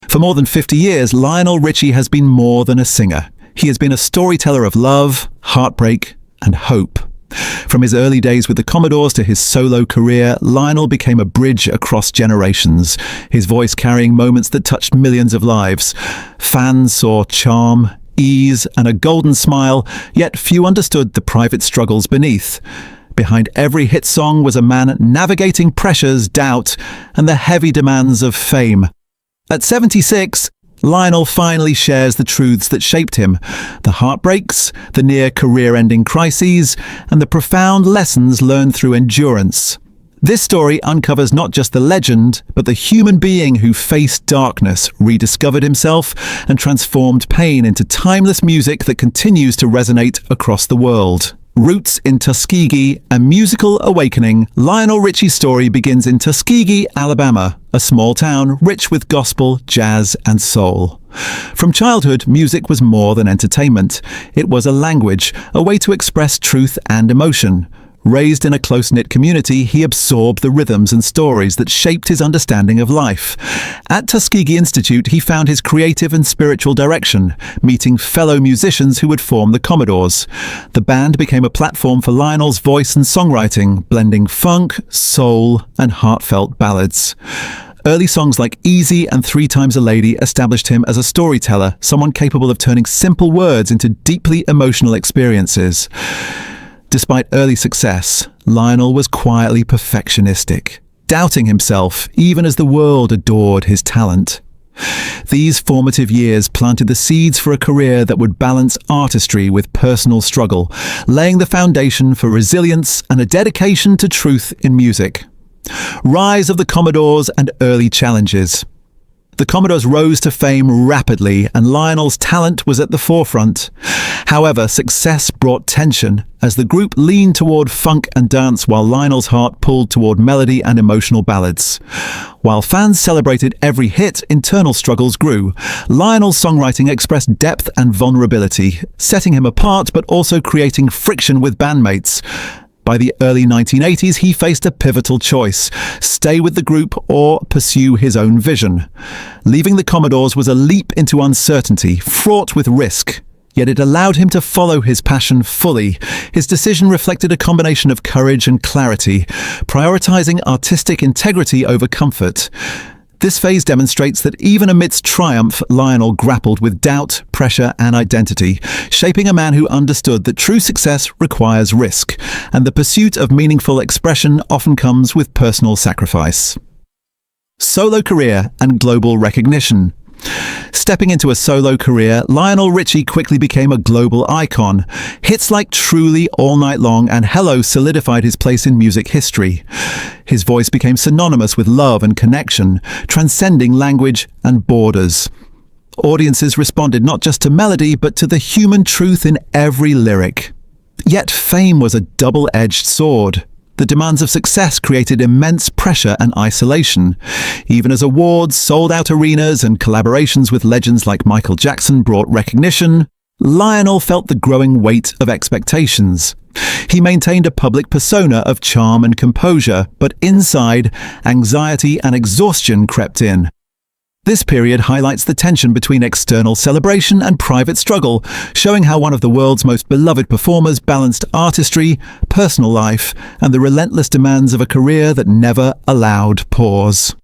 For more than 50 years, Lionel Richie has been more than a singer. He has been a storyteller of love, heartbreak, and hope. From his early days with the Commodores to his solo career, Lionel became a bridge across generations, his voice carrying moments that touched millions of lives. Fans saw charm, ease, and a golden smile, yet few understood the private struggles beneath. Behind every hit song was a man navigating pressures, doubt, and the heavy demands of fame. At 76, Lionel finally shares the truths that shaped him, the heartbreaks, the near career-ending crises, and the profound lessons learned through endurance. This story uncovers not just the legend, but the human being who faced darkness, rediscovered himself, and transformed pain into timeless music that continues to resonate across the world. Roots in Tuskegee, a musical awakening, Lionel Richie's story begins in Tuskegee, Alabama, a small town rich with gospel, jazz, and soul. From childhood, music was more than entertainment. It was a language, a way to express truth and emotion. Raised in a close-knit community, he absorbed the rhythms and stories that shaped his understanding of life. At Tuskegee Institute, he found his creative and spiritual direction, meeting fellow musicians who would form the Commodores. The band became a platform for Lionel's voice and songwriting, blending funk, soul, and heartfelt ballads. Early songs like Easy and 3 Times a Lady established him as a storyteller, someone capable of turning simple words into deeply emotional experiences. Despite early success, Lionel was quietly perfectionistic, doubting himself even as the world adored his talent. These formative years planted the seeds for a career that would balance artistry with personal struggle, laying the foundation for resilience and a dedication to truth in music. Rise of the Commodores and early challenges. The Commodores rose to fame rapidly, and Lionel's talent was at the forefront. However, success brought tension as the group leaned toward funk and dance while Lionel's heart pulled toward melody and emotional ballads. While fans celebrated every hit, internal struggles grew. Lionel's songwriting expressed depth and vulnerability, setting him apart but also creating friction with bandmates. By the early 1980s, he faced a pivotal choice: stay with the group or pursue his own vision. Leaving the Commodores was a leap into uncertainty, fraught with risk. Yet it allowed him to follow his passion fully. His decision reflected a combination of courage and clarity, prioritizing artistic integrity over comfort. This phase demonstrates that even amidst triumph, Lionel grappled with doubt, pressure, and identity, shaping a man who understood that true success requires risk, and the pursuit of meaningful expression often comes with personal sacrifice. Solo career and global recognition. Stepping into a solo career, Lionel Richie quickly became a global icon. Hits like Truly, All Night Long, and Hello solidified his place in music history. His voice became synonymous with love and connection, transcending language and borders. Audiences responded not just to melody, but to the human truth in every lyric. Yet fame was a double-edged sword. The demands of success created immense pressure and isolation. Even as awards, sold-out arenas, and collaborations with legends like Michael Jackson brought recognition, Lionel felt the growing weight of expectations. He maintained a public persona of charm and composure, but inside, anxiety and exhaustion crept in. This period highlights the tension between external celebration and private struggle, showing how one of the world's most beloved performers balanced artistry, personal life, and the relentless demands of a career that never allowed pause.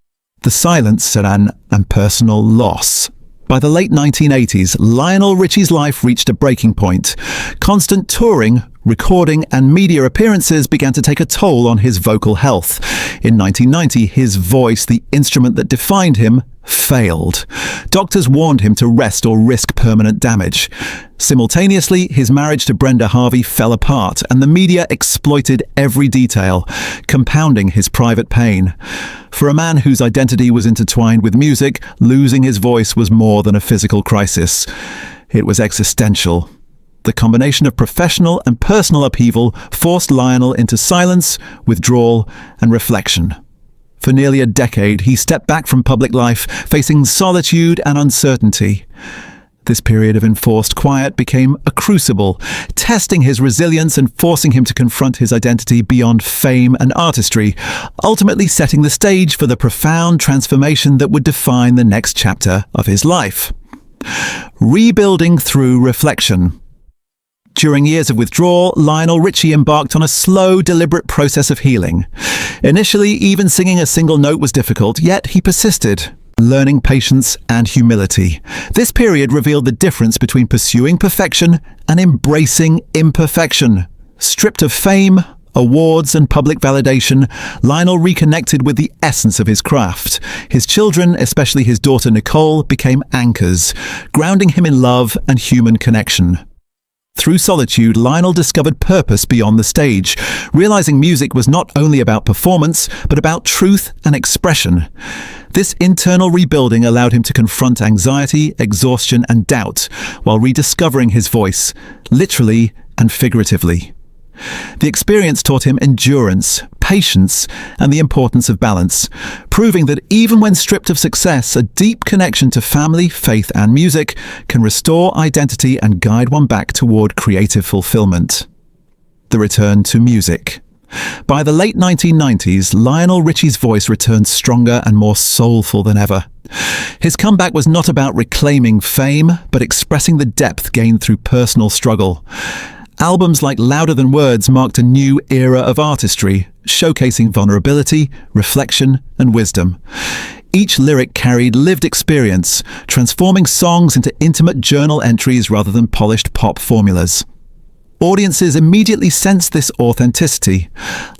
The silence and personal loss. By the late 1980s, Lionel Richie's life reached a breaking point. Constant touring, recording, and media appearances began to take a toll on his vocal health. In 1990, his voice, the instrument that defined him, failed. Doctors warned him to rest or risk permanent damage. Simultaneously, his marriage to Brenda Harvey fell apart, and the media exploited every detail, compounding his private pain. For a man whose identity was intertwined with music, losing his voice was more than a physical crisis. It was existential. The combination of professional and personal upheaval forced Lionel into silence, withdrawal, and reflection. For nearly a decade, he stepped back from public life, facing solitude and uncertainty. This period of enforced quiet became a crucible, testing his resilience and forcing him to confront his identity beyond fame and artistry, ultimately setting the stage for the profound transformation that would define the next chapter of his life. Rebuilding through reflection. During years of withdrawal, Lionel Richie embarked on a slow, deliberate process of healing. Initially, even singing a single note was difficult, yet he persisted, learning patience and humility. This period revealed the difference between pursuing perfection and embracing imperfection. Stripped of fame, awards and public validation, Lionel reconnected with the essence of his craft. His children, especially his daughter Nicole, became anchors, grounding him in love and human connection. Through solitude, Lionel discovered purpose beyond the stage, realizing music was not only about performance, but about truth and expression. This internal rebuilding allowed him to confront anxiety, exhaustion, and doubt, while rediscovering his voice, literally and figuratively. The experience taught him endurance, patience, and the importance of balance, proving that even when stripped of success, a deep connection to family, faith, and music can restore identity and guide one back toward creative fulfillment. The return to music. By the late 1990s, Lionel Richie's voice returned stronger and more soulful than ever. His comeback was not about reclaiming fame, but expressing the depth gained through personal struggle. Albums like Louder Than Words marked a new era of artistry, showcasing vulnerability, reflection, and wisdom. Each lyric carried lived experience, transforming songs into intimate journal entries rather than polished pop formulas. Audiences immediately sensed this authenticity.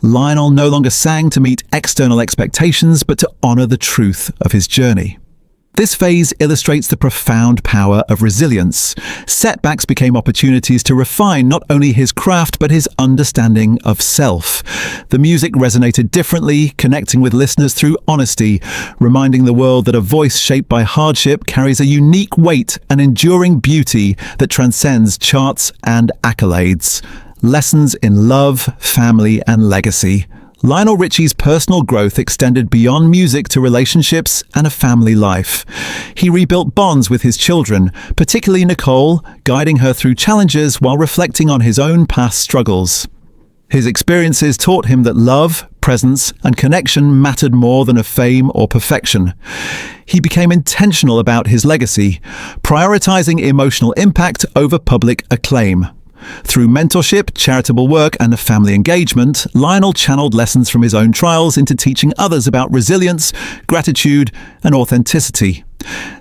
Lionel no longer sang to meet external expectations, but to honor the truth of his journey. This phase illustrates the profound power of resilience. Setbacks became opportunities to refine not only his craft, but his understanding of self. The music resonated differently, connecting with listeners through honesty, reminding the world that a voice shaped by hardship carries a unique weight and enduring beauty that transcends charts and accolades. Lessons in love, family, and legacy. Lionel Richie's personal growth extended beyond music to relationships and a family life. He rebuilt bonds with his children, particularly Nicole, guiding her through challenges while reflecting on his own past struggles. His experiences taught him that love, presence, and connection mattered more than a fame or perfection. He became intentional about his legacy, prioritizing emotional impact over public acclaim. Through mentorship, charitable work, and family engagement, Lionel channeled lessons from his own trials into teaching others about resilience, gratitude, and authenticity.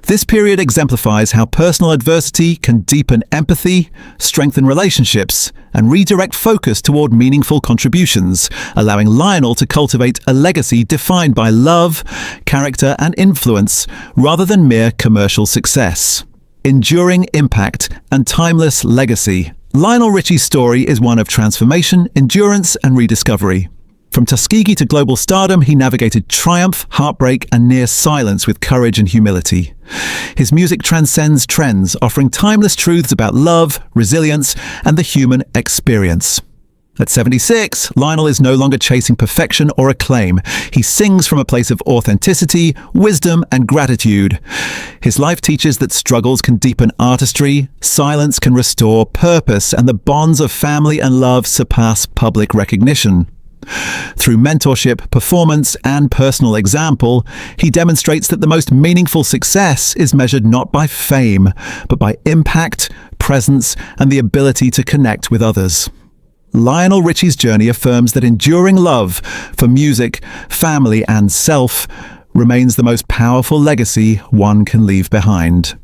This period exemplifies how personal adversity can deepen empathy, strengthen relationships, and redirect focus toward meaningful contributions, allowing Lionel to cultivate a legacy defined by love, character, and influence, rather than mere commercial success. Enduring impact and timeless legacy. Lionel Richie's story is one of transformation, endurance, and rediscovery. From Tuskegee to global stardom, he navigated triumph, heartbreak, and near silence with courage and humility. His music transcends trends, offering timeless truths about love, resilience, and the human experience. At 76, Lionel is no longer chasing perfection or acclaim. He sings from a place of authenticity, wisdom, and gratitude. His life teaches that struggles can deepen artistry, silence can restore purpose, and the bonds of family and love surpass public recognition. Through mentorship, performance, and personal example, he demonstrates that the most meaningful success is measured not by fame, but by impact, presence, and the ability to connect with others. Lionel Richie's journey affirms that enduring love for music, family, and self remains the most powerful legacy one can leave behind.